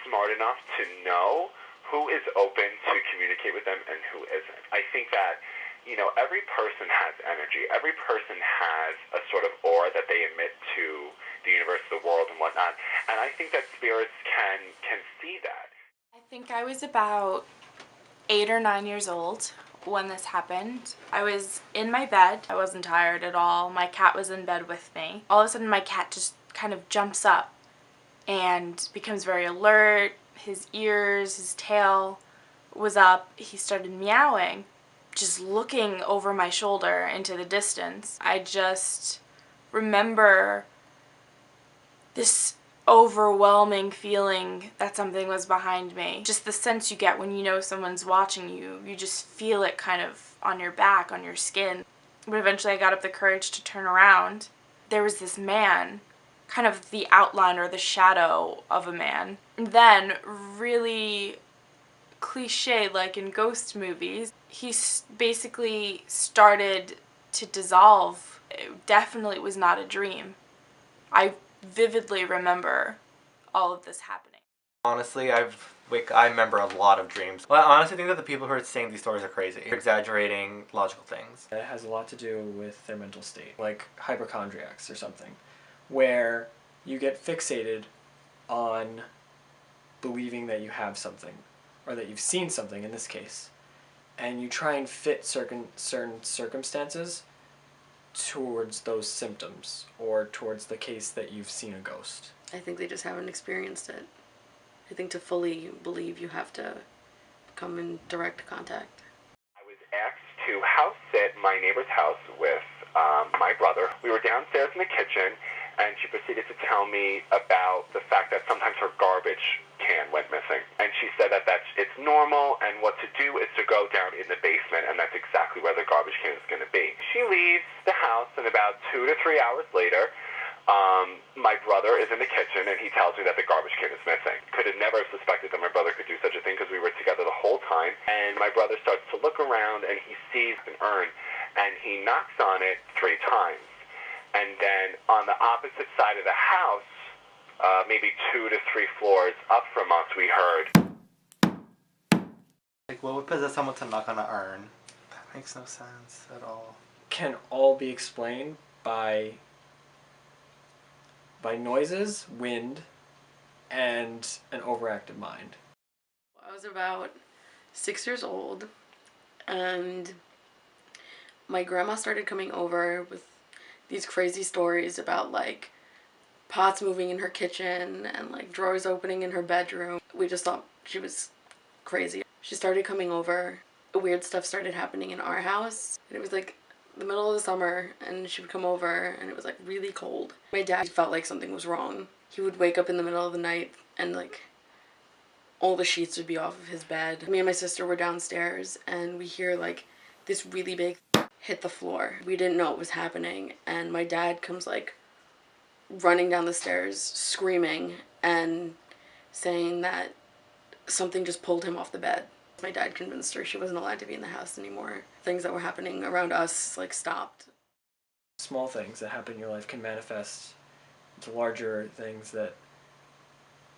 smart enough to know who is open to communicate with them and who isn't. I think that, you know, every person has energy. Every person has a sort of aura that they emit to the universe, the world, and whatnot. And I think that spirits can see that. I think I was about 8 or 9 years old when this happened. I was in my bed. I wasn't tired at all. My cat was in bed with me. All of a sudden my cat just kind of jumps up and becomes very alert. His ears, his tail was up. He started meowing, just looking over my shoulder into the distance. I just remember this overwhelming feeling that something was behind me. Just the sense you get when you know someone's watching you. You just feel it kind of on your back, on your skin. But eventually I got up the courage to turn around. There was this man, kind of the outline or the shadow of a man. And then, really cliche like in ghost movies, he basically started to dissolve. It definitely was not a dream. I vividly remember all of this happening. Honestly, I remember a lot of dreams. Well, I honestly think that the people who are saying these stories are crazy. They're exaggerating logical things. It has a lot to do with their mental state, like hypochondriacs or something, where you get fixated on believing that you have something, or that you've seen something in this case, and you try and fit certain circumstances towards those symptoms, or towards the case that you've seen a ghost. I think they just haven't experienced it. I think to fully believe you have to come in direct contact. I was asked to house sit my neighbor's house with my brother. We were downstairs in the kitchen, and she proceeded to tell me about the fact that sometimes her garbage can went missing. And she said that it's normal, and what to do is to go down in the basement, and that's exactly where the garbage can is going to be. She leaves the house, and about 2 to 3 hours later, my brother is in the kitchen, and he tells me that the garbage can is missing. Could have never suspected that my brother could do such a thing because we were together the whole time. And my brother starts to look around, and he sees an urn, and he knocks on it 3 times. And then on the opposite side of the house, maybe 2 to 3 floors up from us, we heard. Like, what would possess someone to knock on an urn? That makes no sense at all. Can all be explained by noises, wind, and an overactive mind. I was about 6 years old, and my grandma started coming over with these crazy stories about, like, pots moving in her kitchen and, like, drawers opening in her bedroom. We just thought she was crazy. She started coming over. Weird stuff started happening in our house. And it was, like, the middle of the summer, and she would come over, and it was, like, really cold. My dad felt like something was wrong. He would wake up in the middle of the night, and, like, all the sheets would be off of his bed. Me and my sister were downstairs, and we hear, like, this really big hit the floor. We didn't know what was happening, and my dad comes, like, running down the stairs, screaming, and saying that something just pulled him off the bed. My dad convinced her she wasn't allowed to be in the house anymore. Things that were happening around us, like, stopped. Small things that happen in your life can manifest into larger things that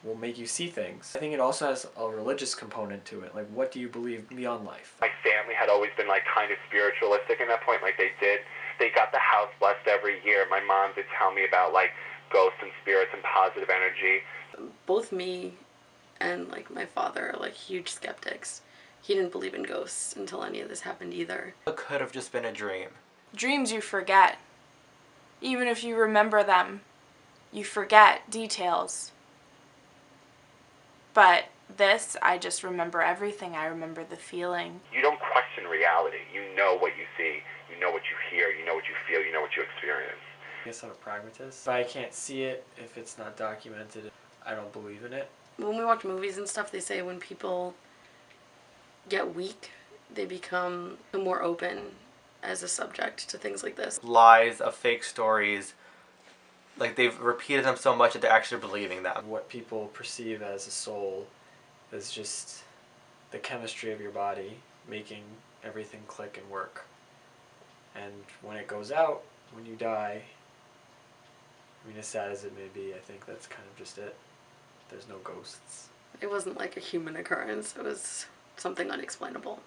will make you see things. I think it also has a religious component to it. Like, what do you believe beyond life? My family had always been, like, kind of spiritualistic in that point. Like, they got the house blessed every year. My mom did tell me about, like, ghosts and spirits and positive energy. Both me and, like, my father are, like, huge skeptics. He didn't believe in ghosts until any of this happened either. It could have just been a dream. Dreams you forget. Even if you remember them, you forget details. But this, I just remember everything. I remember the feeling. You don't question reality. You know what you see. You know what you hear. You know what you feel. You know what you experience. I guess I'm a pragmatist. If I can't see it, if it's not documented, I don't believe in it. When we watch movies and stuff, they say when people get weak, they become more open as a subject to things like this. Lies of fake stories, like, they've repeated them so much that they're actually believing them. What people perceive as a soul is just the chemistry of your body making everything click and work. And when it goes out, when you die, I mean, as sad as it may be, I think that's kind of just it. There's no ghosts. It wasn't like a human occurrence. It was something unexplainable.